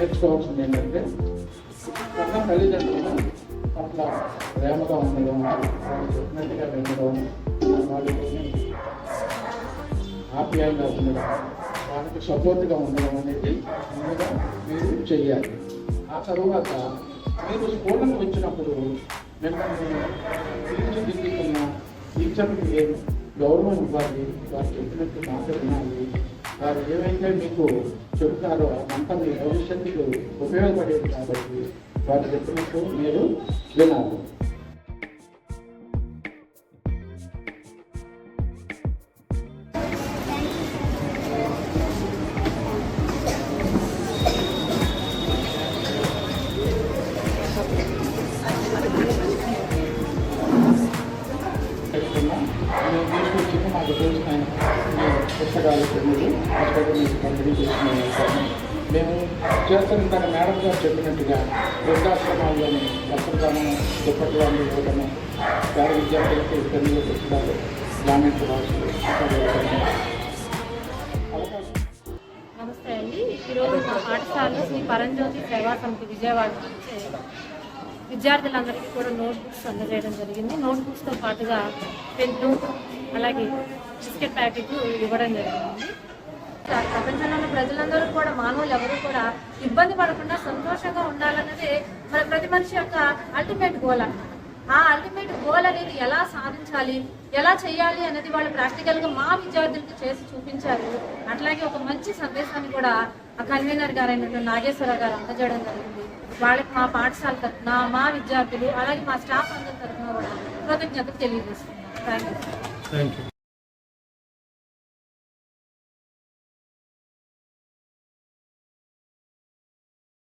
నేర్చుకోవాల్సింది ఏంటంటే కన్నా తల్లిదండ్రులు అట్లా ప్రేమగా ఉండడం, వాళ్ళు చెప్పినట్టుగా వినడం, వాళ్ళకి ఆప్యాయంగా ఉండడం, వాళ్ళకి సపోర్ట్గా ఉండడం అనేది ముందుగా మీరు చెయ్యాలి. ఆ తర్వాత మీరు స్కూళ్ళకు వచ్చినప్పుడు మిమ్మల్ని తీర్చిదిద్దుకున్న టీచర్కి గౌరవం ఇవ్వాలి, వారు చెప్పినట్టు మాట వినాలి. వారు ఏవైతే మీకు చెబుతారో అదంతా మీ భవిష్యత్తుకు ఉపయోగపడేది కాబట్టి వారు చెప్పినట్టు మీరు వినాలి. మేము తీసుకొచ్చి మాకు తెలిసిన పుస్తకాలు మీరు హాస్పిటల్ నుంచి పంపిణీ చేస్తున్నాం. మేము చేస్తున్న మేడం గారు చెప్పినట్టుగా వృద్ధాశ్రమాల్లోని వస్త్రదానం, దుప్పట్లు ఇవ్వడము, పేద విద్యార్థులకు పెన్నులు, పుస్తకాలు, గ్రామీణ భాషలు. నమస్తే అండి. ఈరోజు మా పాఠశాలలో శ్రీ పరంజ్యోతి సేవా సమితి విజయవాడ నుంచి విద్యార్థులందరికీ కూడా నోట్బుక్స్ అందజేయడం జరిగింది. నోట్బుక్స్తో పాటుగా పెన్ను, అలాగే బిస్కెట్ ప్యాకెట్ ఇవ్వడం జరిగింది. ప్రపంచంలో ఉన్న ప్రజలందరూ కూడా, మానవులు ఎవరు కూడా ఇబ్బంది పడకుండా సంతోషంగా ఉండాలన్నదే మన ప్రతి మనిషి యొక్క అల్టిమేట్ గోల్ అన్నమాట. ఆ అల్టిమేట్ గోల్ అనేది ఎలా సాధించాలి, ఎలా చేయాలి అనేది వాళ్ళు ప్రాక్టికల్గా మా విద్యార్థులకు చేసి చూపించారు. అట్లాగే ఒక మంచి సందేశాన్ని కూడా ఆ కన్వీనర్ గారు అయినటువంటి నాగేశ్వరరావు గారు అందజేయడం జరిగింది. వాళ్ళకి మా పాఠశాల తరఫున, మా విద్యార్థులు, అలాగే మా స్టాఫ్ అందరి తరఫున కూడా కృతజ్ఞతలు తెలియజేస్తున్నాం. Thank you.